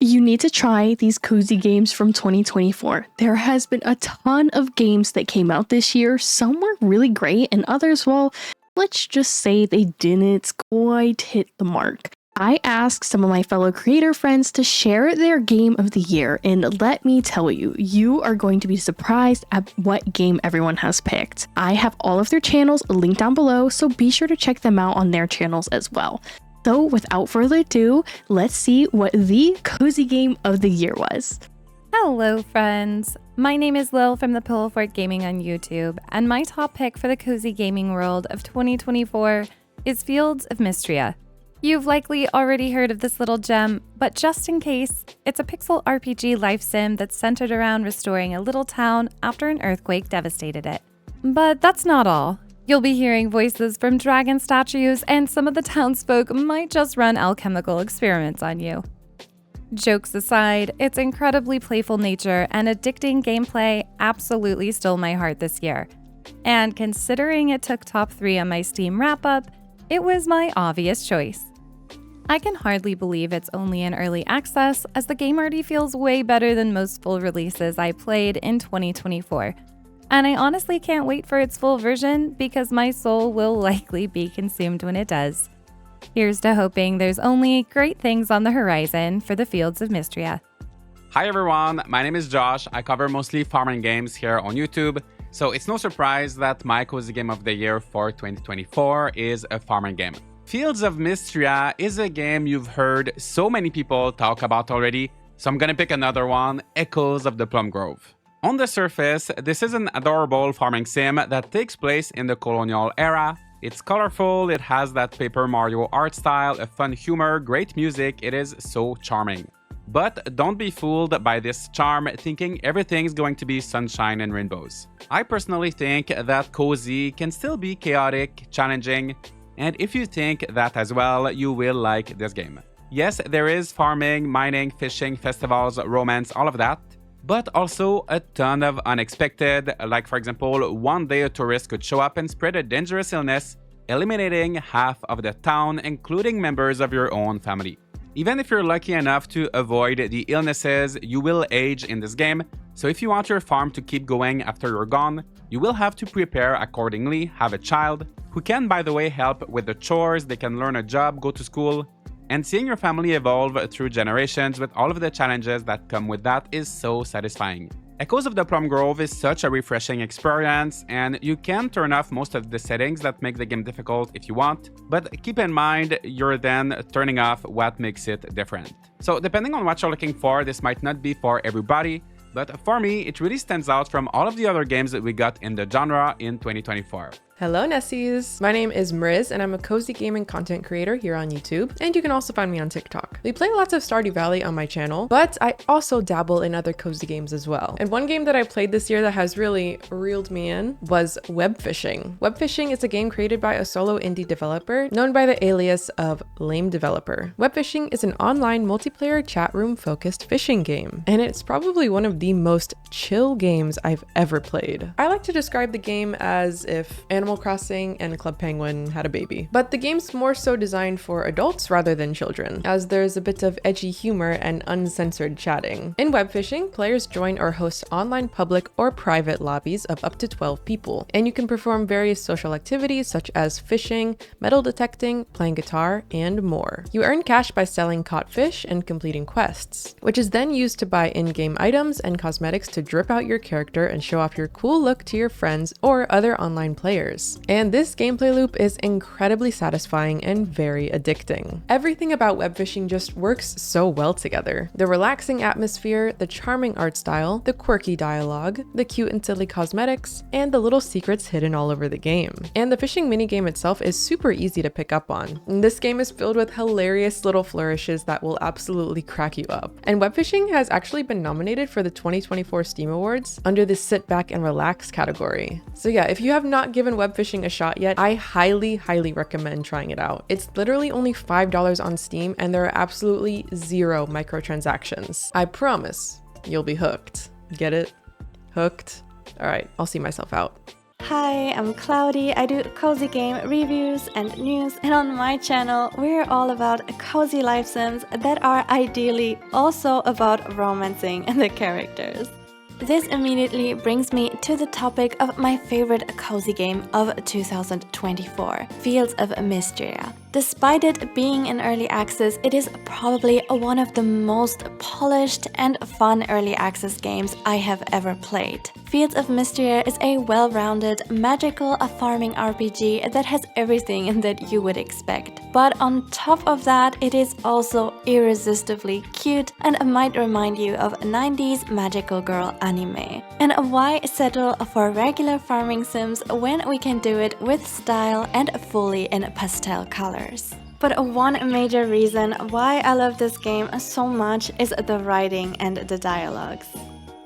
You need to try these cozy games from 2024. There has been a ton of games that came out this year. Some were really great and others, well, let's just say they didn't quite hit the mark. I asked some of my fellow creator friends to share their game of the year, and let me tell you, you are going to be surprised at what game everyone has picked. I have all of their channels linked down below, so be sure to check them out on their channels as well. So without further ado, let's see what the cozy game of the year was. Hello friends, my name is Lil from the Pillow Fort Gaming on YouTube, and my top pick for the cozy gaming world of 2024 is Fields of Mystria. You've likely already heard of this little gem, but just in case, it's a pixel RPG life sim that's centered around restoring a little town after an earthquake devastated it. But that's not all. You'll be hearing voices from dragon statues, and some of the townsfolk might just run alchemical experiments on you. Jokes aside, its incredibly playful nature and addicting gameplay absolutely stole my heart this year. And considering it took top 3 on my Steam wrap-up, it was my obvious choice. I can hardly believe it's only in early access, as the game already feels way better than most full releases I played in 2024. And I honestly can't wait for its full version because my soul will likely be consumed when it does. Here's to hoping there's only great things on the horizon for the Fields of Mystria. Hi everyone, my name is Josh. I cover mostly farming games here on YouTube. So it's no surprise that my cozy game of the year for 2024 is a farming game. Fields of Mystria is a game you've heard so many people talk about already, so I'm gonna pick another one, Echoes of the Plum Grove. On the surface, this is an adorable farming sim that takes place in the colonial era. It's colorful, it has that Paper Mario art style, a fun humor, great music, it is so charming. But don't be fooled by this charm thinking everything's going to be sunshine and rainbows. I personally think that cozy can still be chaotic, challenging, and if you think that as well, you will like this game. Yes, there is farming, mining, fishing, festivals, romance, all of that, but also a ton of unexpected, like for example, one day a tourist could show up and spread a dangerous illness, eliminating half of the town, including members of your own family. Even if you're lucky enough to avoid the illnesses, you will age in this game, so if you want your farm to keep going after you're gone, you will have to prepare accordingly, have a child, who can by the way help with the chores, they can learn a job, go to school, and seeing your family evolve through generations with all of the challenges that come with that is so satisfying. Echoes of the Plum Grove is such a refreshing experience, and you can turn off most of the settings that make the game difficult if you want, but keep in mind you're then turning off what makes it different. So depending on what you're looking for, this might not be for everybody, but for me, it really stands out from all of the other games that we got in the genre in 2024. Hello Nessies! My name is Mriz and I'm a cozy gaming content creator here on YouTube, and you can also find me on TikTok. We play lots of Stardew Valley on my channel, but I also dabble in other cozy games as well. And one game that I played this year that has really reeled me in was Web Fishing. Web Fishing is a game created by a solo indie developer known by the alias of Lame Developer. Web Fishing is an online multiplayer chat room focused fishing game, and it's probably one of the most chill games I've ever played. I like to describe the game as if Animal Crossing and Club Penguin had a baby. But the game's more so designed for adults rather than children, as there's a bit of edgy humor and uncensored chatting. In Web Fishing, players join or host online public or private lobbies of up to 12 people, and you can perform various social activities such as fishing, metal detecting, playing guitar, and more. You earn cash by selling caught fish and completing quests, which is then used to buy in-game items and cosmetics to drip out your character and show off your cool look to your friends or other online players. And this gameplay loop is incredibly satisfying and very addicting. Everything about Web Fishing just works so well together. The relaxing atmosphere, the charming art style, the quirky dialogue, the cute and silly cosmetics, and the little secrets hidden all over the game. And the fishing minigame itself is super easy to pick up on. And this game is filled with hilarious little flourishes that will absolutely crack you up. And Web Fishing has actually been nominated for the 2024 Steam Awards under the Sit Back and Relax category. So yeah, if you have not given Web Fishing a shot yet, I highly recommend trying it out. It's literally only $5 on Steam and there are absolutely zero microtransactions. I promise you'll be hooked. Get it? Hooked? All right, I'll see myself out. Hi, I'm Cloudy. I do cozy game reviews and news, and on my channel, we're all about cozy life sims that are ideally also about romancing the characters. This immediately brings me to the topic of my favorite cozy game of 2024, Fields of Mystria. Despite it being in early access, it is probably one of the most polished and fun early access games I have ever played. Fields of Mystria is a well-rounded, magical farming RPG that has everything that you would expect. But on top of that, it is also irresistibly cute and might remind you of 90s magical girl anime. And why settle for regular farming sims when we can do it with style and fully in pastel colors? But one major reason why I love this game so much is the writing and the dialogues.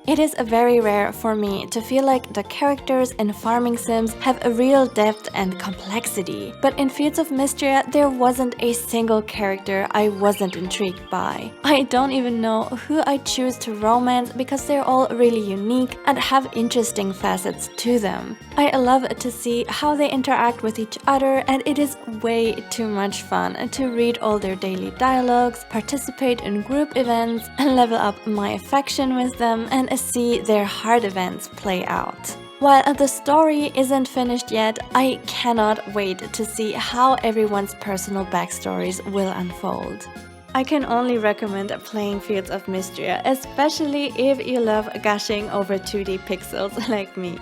It is very rare for me to feel like the characters in farming sims have a real depth and complexity, but in Fields of Mystria there wasn't a single character I wasn't intrigued by. I don't even know who I choose to romance because they're all really unique and have interesting facets to them. I love to see how they interact with each other, and it is way too much fun to read all their daily dialogues, participate in group events, and level up my affection with them and see their hard events play out. While the story isn't finished yet, I cannot wait to see how everyone's personal backstories will unfold. I can only recommend playing Fields of Mystria, especially if you love gushing over 2D pixels like me.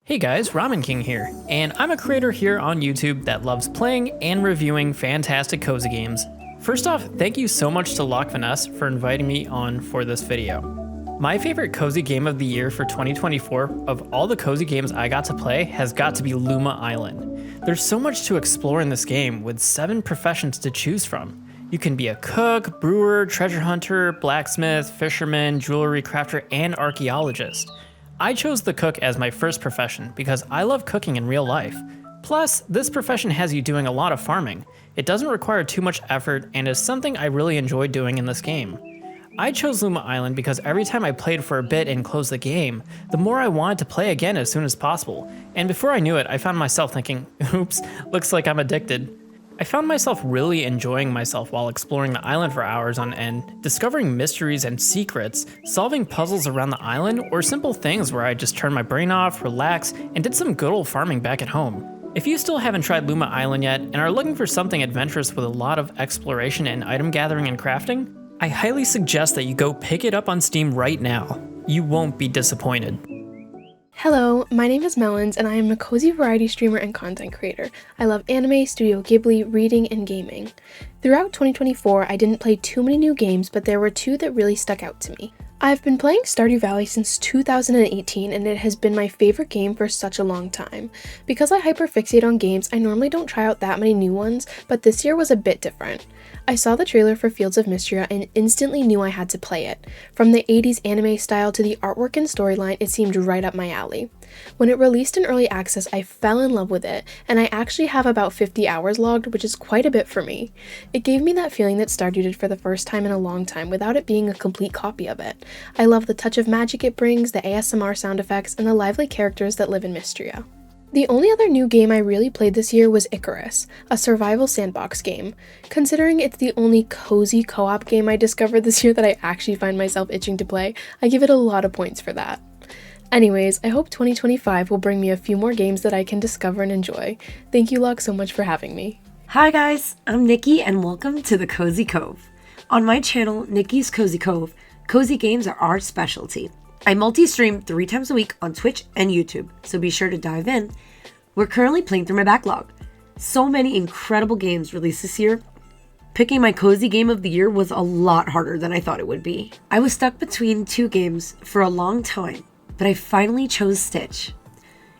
Hey guys, Ramen King here, and I'm a creator here on YouTube that loves playing and reviewing fantastic cozy games. First off, thank you so much to Lock Vanessa for inviting me on for this video. My favorite cozy game of the year for 2024 of all the cozy games I got to play has got to be Luma Island. There's so much to explore in this game with 7 professions to choose from. You can be a cook, brewer, treasure hunter, blacksmith, fisherman, jewelry crafter, and archaeologist. I chose the cook as my first profession because I love cooking in real life. Plus, this profession has you doing a lot of farming. It doesn't require too much effort and is something I really enjoy doing in this game. I chose Luma Island because every time I played for a bit and closed the game, the more I wanted to play again as soon as possible. And before I knew it, I found myself thinking, oops, looks like I'm addicted. I found myself really enjoying myself while exploring the island for hours on end, discovering mysteries and secrets, solving puzzles around the island, or simple things where I just turned my brain off, relaxed, and did some good old farming back at home. If you still haven't tried Luma Island yet and are looking for something adventurous with a lot of exploration and item gathering and crafting, I highly suggest that you go pick it up on Steam right now. You won't be disappointed. Hello, my name is Mellonz, and I am a cozy variety streamer and content creator. I love anime, Studio Ghibli, reading, and gaming. Throughout 2024, I didn't play too many new games, but there were 2 that really stuck out to me. I've been playing Stardew Valley since 2018, and it has been my favorite game for such a long time. Because I hyperfixate on games, I normally don't try out that many new ones, but this year was a bit different. I saw the trailer for Fields of Mystria and instantly knew I had to play it. From the 80s anime style to the artwork and storyline, it seemed right up my alley. When it released in early access, I fell in love with it, and I actually have about 50 hours logged, which is quite a bit for me. It gave me that feeling that Stardew did for the first time in a long time without it being a complete copy of it. I love the touch of magic it brings, the ASMR sound effects, and the lively characters that live in Mystria. The only other new game I really played this year was Icarus, a survival sandbox game. Considering it's the only cozy co-op game I discovered this year that I actually find myself itching to play, I give it a lot of points for that. Anyways, I hope 2025 will bring me a few more games that I can discover and enjoy. Thank you, Locke, so much for having me. Hi guys, I'm Nikki and welcome to the Cozy Cove. On my channel, Nikki's Cozy Cove, cozy games are our specialty. I multi-stream 3 times a week on Twitch and YouTube, so be sure to dive in. We're currently playing through my backlog. So many incredible games released this year. Picking my cozy game of the year was a lot harder than I thought it would be. I was stuck between 2 games for a long time, but I finally chose Stitch.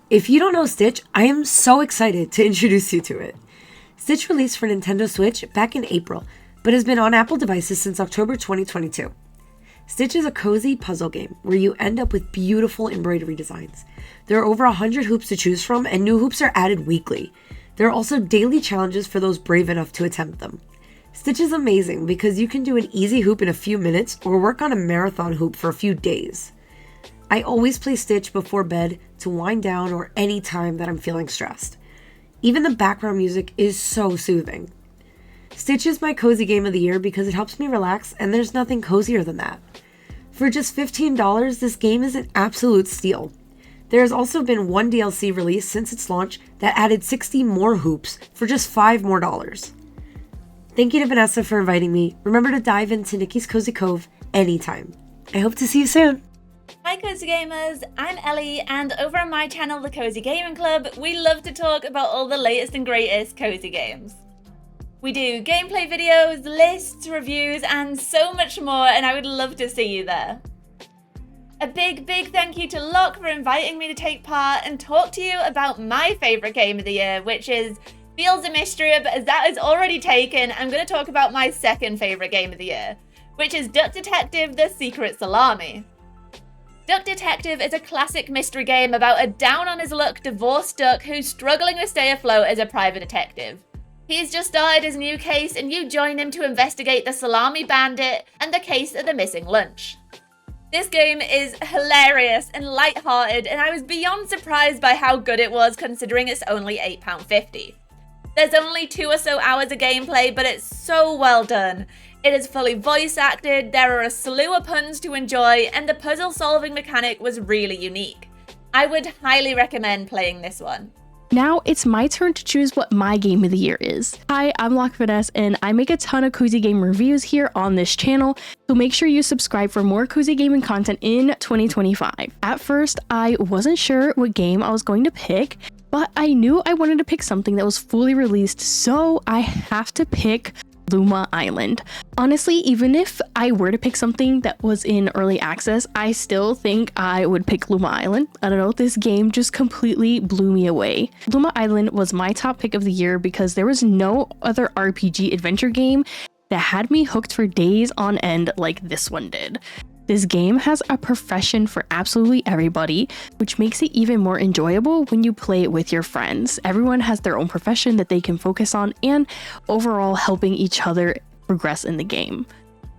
If you don't know Stitch, I am so excited to introduce you to it. Stitch released for Nintendo Switch back in April, but has been on Apple devices since October 2022. Stitch is a cozy puzzle game where you end up with beautiful embroidery designs. There are over 100 hoops to choose from, and new hoops are added weekly. There are also daily challenges for those brave enough to attempt them. Stitch is amazing because you can do an easy hoop in a few minutes or work on a marathon hoop for a few days. I always play Stitch before bed to wind down or any time that I'm feeling stressed. Even the background music is so soothing. Stitch is my cozy game of the year because it helps me relax, and there's nothing cozier than that. For just $15, this game is an absolute steal. There has also been one DLC release since its launch that added 60 more hoops for just $5 more. Thank you to Vanessa for inviting me. Remember to dive into Nikkys Cozy Cove anytime. I hope to see you soon. Hi Cozy Gamers, I'm Ellie, and over on my channel, the Cozy Gaming Club, we love to talk about all the latest and greatest cozy games. We do gameplay videos, lists, reviews, and so much more, and I would love to see you there. A big thank you to Locke for inviting me to take part and talk to you about my favourite game of the year, which is Fields of Mystria, but as that is already taken, I'm going to talk about my second favourite game of the year, which is Duck Detective: The Secret Salami. Duck Detective is a classic mystery game about a down-on-his-luck divorced duck who's struggling to stay afloat as a private detective. He's just started his new case, and you join him to investigate the salami bandit and the case of the missing lunch. This game is hilarious and light-hearted, and I was beyond surprised by how good it was considering it's only £8.50. There's only 2 or so hours of gameplay, but it's so well done. It is fully voice acted, there are a slew of puns to enjoy, and the puzzle solving mechanic was really unique. I would highly recommend playing this one. Now it's my turn to choose what my game of the year is. Hi, I'm Locke Vanessa, and I make a ton of cozy game reviews here on this channel, so make sure you subscribe for more cozy gaming content in 2025. At first, I wasn't sure what game I was going to pick, but I knew I wanted to pick something that was fully released, so I have to pick Luma Island. Honestly, even if I were to pick something that was in early access, I still think I would pick Luma Island. I don't know, this game just completely blew me away. Luma Island was my top pick of the year because there was no other RPG adventure game that had me hooked for days on end like this one did. This game has a profession for absolutely everybody, which makes it even more enjoyable when you play it with your friends. Everyone has their own profession that they can focus on and overall helping each other progress in the game.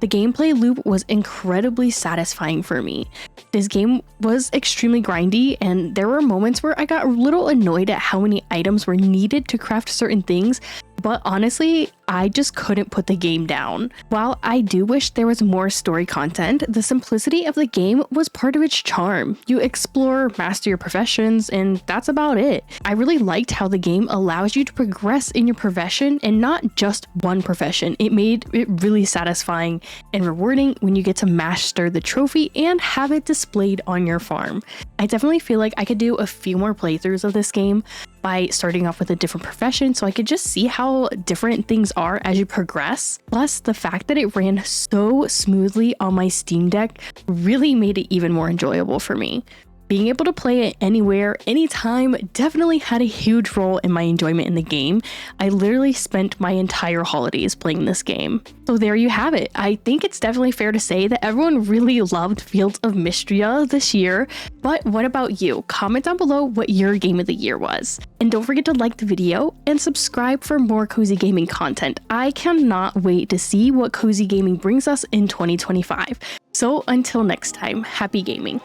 The gameplay loop was incredibly satisfying for me. This game was extremely grindy, and there were moments where I got a little annoyed at how many items were needed to craft certain things, but honestly, I just couldn't put the game down. While I do wish there was more story content, the simplicity of the game was part of its charm. You explore, master your professions, and that's about it. I really liked how the game allows you to progress in your profession and not just one profession. It made it really satisfying and rewarding when you get to master the trophy and have it displayed on your farm. I definitely feel like I could do a few more playthroughs of this game by starting off with a different profession so I could just see how different things are as you progress. Plus, the fact that it ran so smoothly on my Steam Deck really made it even more enjoyable for me. Being able to play it anywhere, anytime, definitely had a huge role in my enjoyment in the game. I literally spent my entire holidays playing this game. So there you have it. I think it's definitely fair to say that everyone really loved Fields of Mystria this year, but what about you? Comment down below what your game of the year was. And don't forget to like the video and subscribe for more cozy gaming content. I cannot wait to see what cozy gaming brings us in 2025. So until next time, happy gaming.